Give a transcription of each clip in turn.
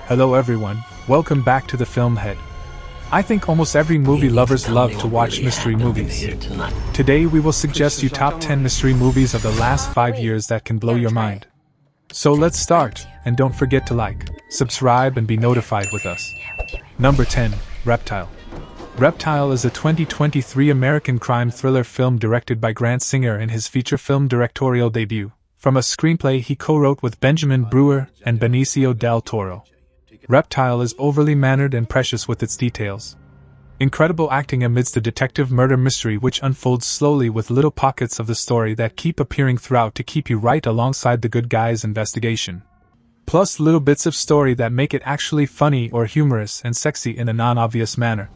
Hello everyone, welcome back to the FilmHead. I think almost every movie lovers love to watch mystery movies. Today we will suggest you top 10 mystery movies of the last 5 years that can blow your mind. So let's start, and don't forget to like, subscribe and be notified with us. Number 10, Reptile. Reptile is a 2023 American crime thriller film directed by Grant Singer in his feature film directorial debut, from a screenplay he co-wrote with Benjamin Brewer and Benicio del Toro. Reptile is overly mannered and precious with its details. Incredible acting amidst the detective murder mystery which unfolds slowly with little pockets of the story that keep appearing throughout to keep you right alongside the good guy's investigation. Plus little bits of story that make it actually funny or humorous and sexy in a non-obvious manner.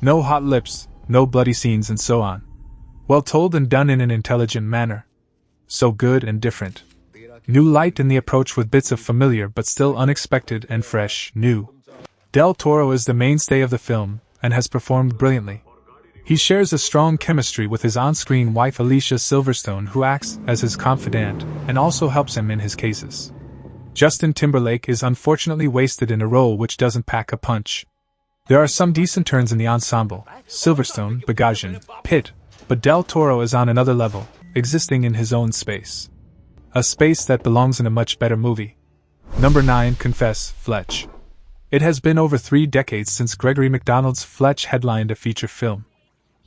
No hot lips, no bloody scenes and so on. Well told and done in an intelligent manner. So good and different. New light in the approach with bits of familiar but still unexpected and fresh, new. Del Toro is the mainstay of the film, and has performed brilliantly. He shares a strong chemistry with his on-screen wife Alicia Silverstone, who acts as his confidant, and also helps him in his cases. Justin Timberlake is unfortunately wasted in a role which doesn't pack a punch. There are some decent turns in the ensemble, Silverstone, Bogosian, Pitt, but Del Toro is on another level, existing in his own space. A space that belongs in a much better movie. Number 9, Confess, Fletch. It has been over 3 decades since Gregory McDonald's Fletch headlined a feature film.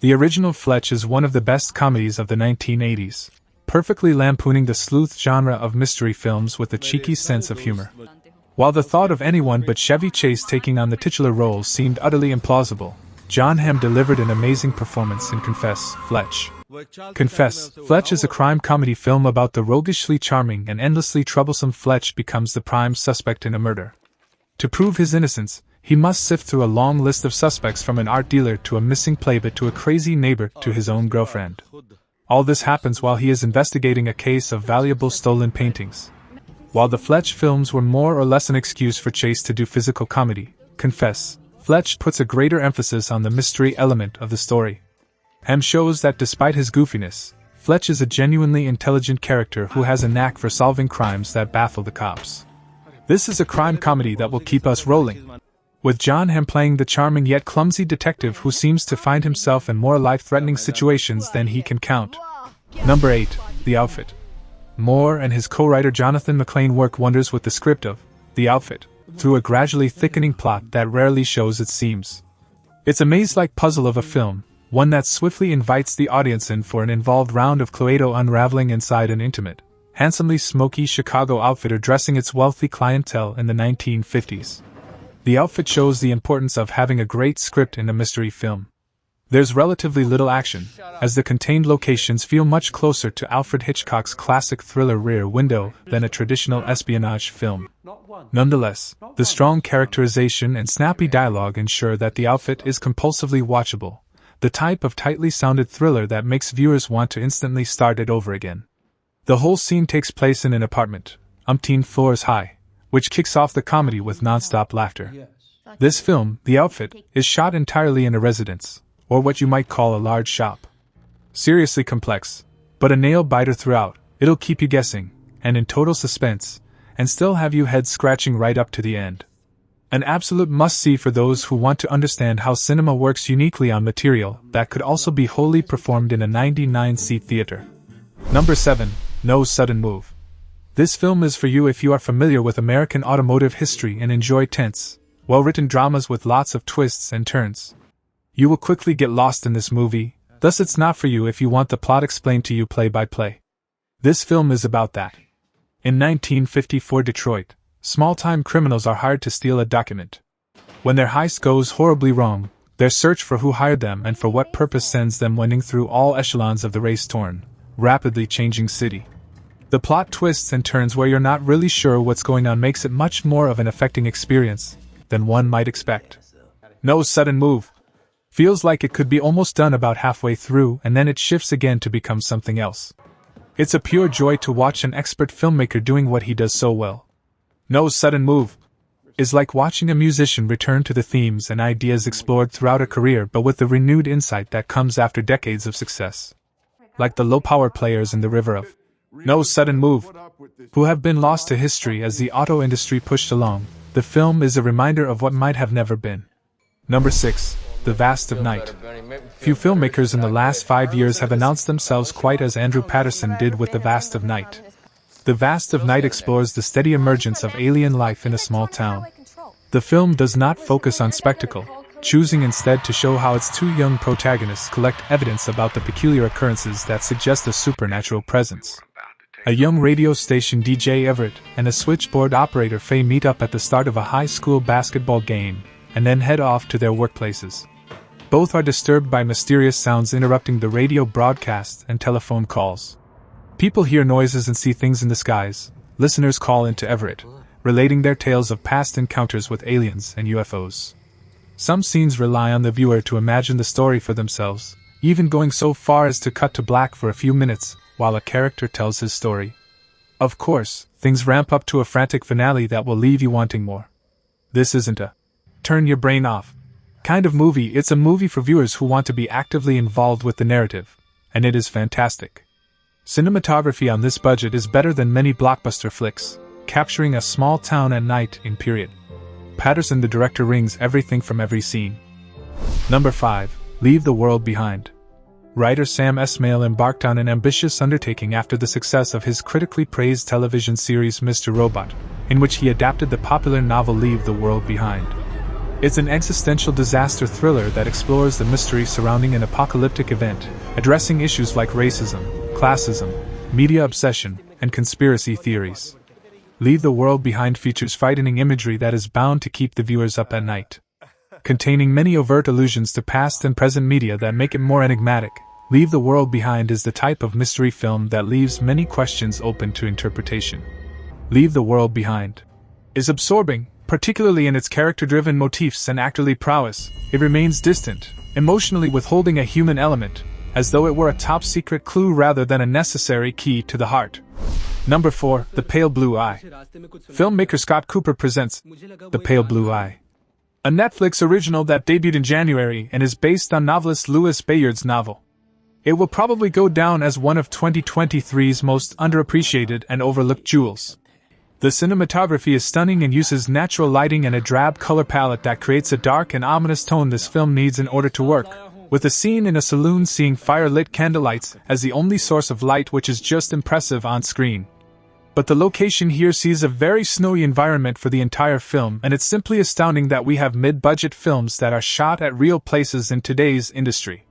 The original Fletch is one of the best comedies of the 1980s, perfectly lampooning the sleuth genre of mystery films with a cheeky sense of humor. While the thought of anyone but Chevy Chase taking on the titular role seemed utterly implausible, John Hamm delivered an amazing performance in Confess, Fletch. Confess, Fletch is a crime comedy film about the roguishly charming and endlessly troublesome Fletch becomes the prime suspect in a murder. To prove his innocence, he must sift through a long list of suspects from an art dealer to a missing playbit to a crazy neighbor to his own girlfriend. All this happens while he is investigating a case of valuable stolen paintings. While the Fletch films were more or less an excuse for Chase to do physical comedy, Confess, Fletch puts a greater emphasis on the mystery element of the story. Hamm shows that despite his goofiness, Fletch is a genuinely intelligent character who has a knack for solving crimes that baffle the cops. This is a crime comedy that will keep us rolling, with John Hamm playing the charming yet clumsy detective who seems to find himself in more life-threatening situations than he can count. Number 8, The Outfit. Moore and his co-writer Jonathan McLean work wonders with the script of The Outfit, through a gradually thickening plot that rarely shows its seams. It's a maze-like puzzle of a film, one that swiftly invites the audience in for an involved round of Cluedo unraveling inside an intimate, handsomely smoky Chicago outfitter dressing its wealthy clientele in the 1950s. The Outfit shows the importance of having a great script in a mystery film. There's relatively little action, as the contained locations feel much closer to Alfred Hitchcock's classic thriller Rear Window than a traditional espionage film. Nonetheless, the strong characterization and snappy dialogue ensure that The Outfit is compulsively watchable, the type of tightly sounded thriller that makes viewers want to instantly start it over again. The whole scene takes place in an apartment, umpteen floors high, which kicks off the comedy with non-stop laughter. This film, The Outfit, is shot entirely in a residence, or what you might call a large shop. Seriously complex, but a nail-biter throughout. It'll keep you guessing, and in total suspense, and still have you head-scratching right up to the end. An absolute must-see for those who want to understand how cinema works uniquely on material that could also be wholly performed in a 99-seat theater. Number 7, No Sudden Move. This film is for you if you are familiar with American automotive history and enjoy tense, well-written dramas with lots of twists and turns. You will quickly get lost in this movie, thus it's not for you if you want the plot explained to you play by play. This film is about that. In 1954 Detroit, small-time criminals are hired to steal a document. When their heist goes horribly wrong, their search for who hired them and for what purpose sends them wending through all echelons of the race-torn, rapidly changing city. The plot twists and turns where you're not really sure what's going on makes it much more of an affecting experience than one might expect. No sudden move. Feels like it could be almost done about halfway through and then it shifts again to become something else. It's a pure joy to watch an expert filmmaker doing what he does so well. No Sudden Move is like watching a musician return to the themes and ideas explored throughout a career but with the renewed insight that comes after decades of success. Like the low-power players in the river of No Sudden Move, who have been lost to history as the auto industry pushed along, The film is a reminder of what might have never been. Number 6. The Vast of Night. Few filmmakers in the last 5 years have announced themselves quite as Andrew Patterson did with The Vast of Night. The Vast of Night explores the steady emergence of alien life in a small town. The film does not focus on spectacle, choosing instead to show how its two young protagonists collect evidence about the peculiar occurrences that suggest a supernatural presence. A young radio station DJ Everett and a switchboard operator Faye meet up at the start of a high school basketball game, and then head off to their workplaces. Both are disturbed by mysterious sounds interrupting the radio broadcast and telephone calls. People hear noises and see things in the skies. Listeners call into Everett, relating their tales of past encounters with aliens and UFOs. Some scenes rely on the viewer to imagine the story for themselves, even going so far as to cut to black for a few minutes while a character tells his story. Of course, things ramp up to a frantic finale that will leave you wanting more. This isn't a turn your brain off kind of movie, it's a movie for viewers who want to be actively involved with the narrative, and it is fantastic. Cinematography on this budget is better than many blockbuster flicks, capturing a small town at night in period. Patterson the director wrings everything from every scene. Number 5. Leave the World Behind. Writer Sam Esmail embarked on an ambitious undertaking after the success of his critically praised television series Mr. Robot, in which he adapted the popular novel Leave the World Behind. It's an existential disaster thriller that explores the mystery surrounding an apocalyptic event, addressing issues like racism, classism, media obsession, and conspiracy theories. Leave the World Behind features frightening imagery that is bound to keep the viewers up at night. Containing many overt allusions to past and present media that make it more enigmatic, Leave the World Behind is the type of mystery film that leaves many questions open to interpretation. Leave the World Behind is absorbing, particularly in its character-driven motifs and actorly prowess. It remains distant, emotionally withholding a human element, as though it were a top-secret clue rather than a necessary key to the heart. Number 4. The Pale Blue Eye. Filmmaker Scott Cooper presents The Pale Blue Eye, a Netflix original that debuted in January and is based on novelist Louis Bayard's novel. It will probably go down as one of 2023's most underappreciated and overlooked jewels. The cinematography is stunning and uses natural lighting and a drab color palette that creates a dark and ominous tone this film needs in order to work, with a scene in a saloon seeing fire-lit candlelights as the only source of light, which is just impressive on screen. But the location here sees a very snowy environment for the entire film, and it's simply astounding that we have mid-budget films that are shot at real places in today's industry.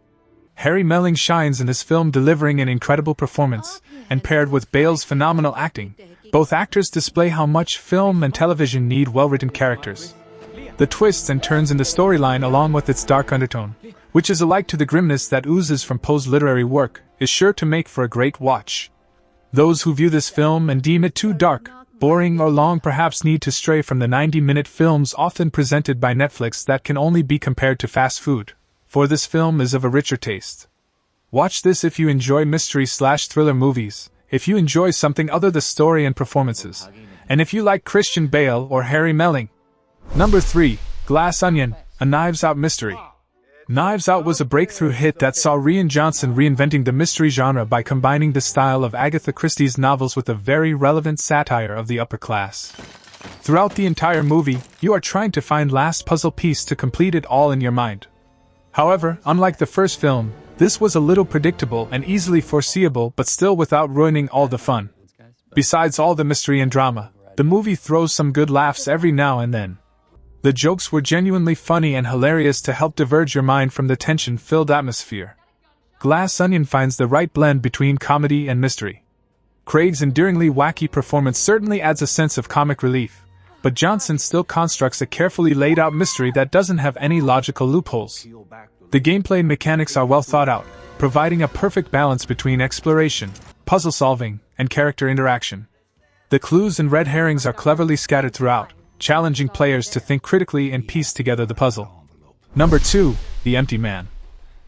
Harry Melling shines in this film, delivering an incredible performance, and paired with Bale's phenomenal acting, both actors display how much film and television need well-written characters. The twists and turns in the storyline, along with its dark undertone, which is alike to the grimness that oozes from Poe's literary work, is sure to make for a great watch. Those who view this film and deem it too dark, boring or long perhaps need to stray from the 90-minute films often presented by Netflix that can only be compared to fast food, for this film is of a richer taste. Watch this if you enjoy mystery/thriller movies, if you enjoy something other than the story and performances, and if you like Christian Bale or Harry Melling. Number 3. Glass Onion, a Knives Out mystery. Knives Out was a breakthrough hit that saw Rian Johnson reinventing the mystery genre by combining the style of Agatha Christie's novels with a very relevant satire of the upper class. Throughout the entire movie, you are trying to find last puzzle piece to complete it all in your mind. However, unlike the first film, this was a little predictable and easily foreseeable, but still without ruining all the fun. Besides all the mystery and drama, the movie throws some good laughs every now and then. The jokes were genuinely funny and hilarious to help diverge your mind from the tension-filled atmosphere. Glass Onion finds the right blend between comedy and mystery. Craig's endearingly wacky performance certainly adds a sense of comic relief, but Johnson still constructs a carefully laid-out mystery that doesn't have any logical loopholes. The gameplay mechanics are well thought out, providing a perfect balance between exploration, puzzle solving, and character interaction. The clues and red herrings are cleverly scattered throughout, challenging players to think critically and piece together the puzzle. Number 2. The Empty Man.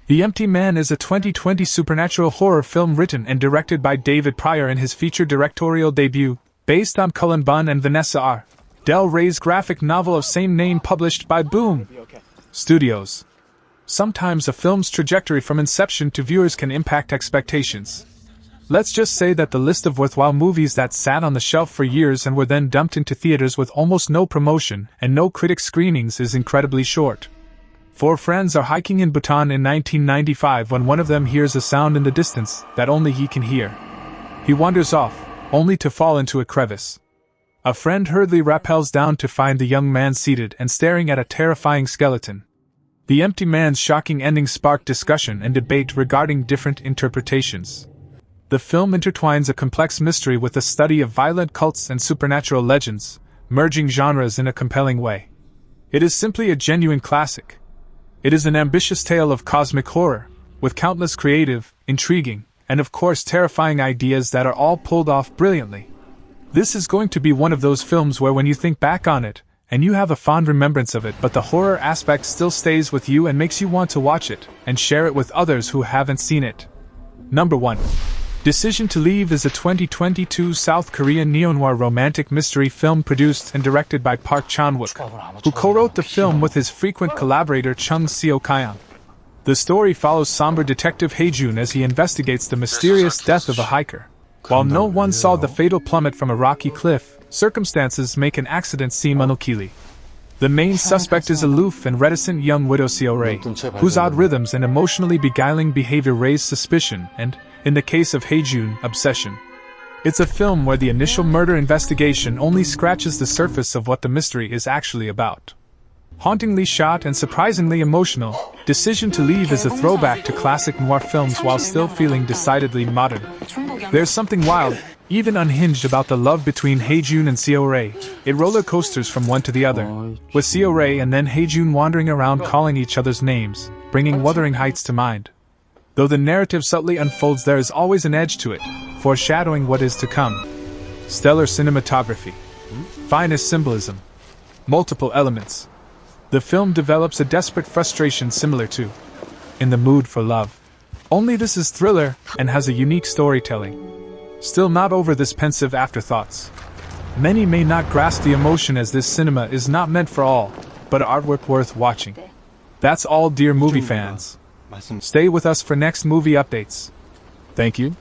The Empty Man is a 2020 supernatural horror film written and directed by David Pryor in his feature directorial debut, based on Cullen Bunn and Vanessa R. Del Rey's graphic novel of same name published by Boom Studios. Sometimes a film's trajectory from inception to viewers can impact expectations. Let's just say that the list of worthwhile movies that sat on the shelf for years and were then dumped into theaters with almost no promotion and no critic screenings is incredibly short. Four friends are hiking in Bhutan in 1995 when one of them hears a sound in the distance that only he can hear. He wanders off, only to fall into a crevice. A friend hurriedly rappels down to find the young man seated and staring at a terrifying skeleton. The empty man's shocking ending sparked discussion and debate regarding different interpretations. The film intertwines a complex mystery with a study of violent cults and supernatural legends, merging genres in a compelling way. It is simply a genuine classic. It is an ambitious tale of cosmic horror, with countless creative, intriguing, and of course terrifying ideas that are all pulled off brilliantly. This is going to be one of those films where when you think back on it, and you have a fond remembrance of it, but the horror aspect still stays with you and makes you want to watch it, and share it with others who haven't seen it. Number 1. Decision to Leave is a 2022 South Korean neo-noir romantic mystery film produced and directed by Park Chan-wook, who co-wrote the film with his frequent collaborator Chung Seo-kyung. The story follows somber detective Hae-jun as he investigates the mysterious death of a hiker. While no one saw the fatal plummet from a rocky cliff, circumstances make an accident seem unlikely. The main suspect is aloof and reticent young widow Seo-rae, whose odd rhythms and emotionally beguiling behavior raise suspicion and, in the case of Hae-jun, obsession. It's a film where the initial murder investigation only scratches the surface of what the mystery is actually about. Hauntingly shot and surprisingly emotional, Decision to Leave is a throwback to classic noir films while still feeling decidedly modern. There's something wild, even unhinged about the love between Hae-jun and Seo-rae. It roller coasters from one to the other, with Seo-rae and then Hae-jun wandering around calling each other's names, bringing Wuthering Heights to mind. Though the narrative subtly unfolds, there is always an edge to it, foreshadowing what is to come. Stellar cinematography. Finest symbolism. Multiple elements. The film develops a desperate frustration similar to In the Mood for Love. Only this is thriller and has a unique storytelling. Still not over this pensive afterthoughts. Many may not grasp the emotion as this cinema is not meant for all, but artwork worth watching. That's all, dear movie fans. Stay with us for next movie updates. Thank you.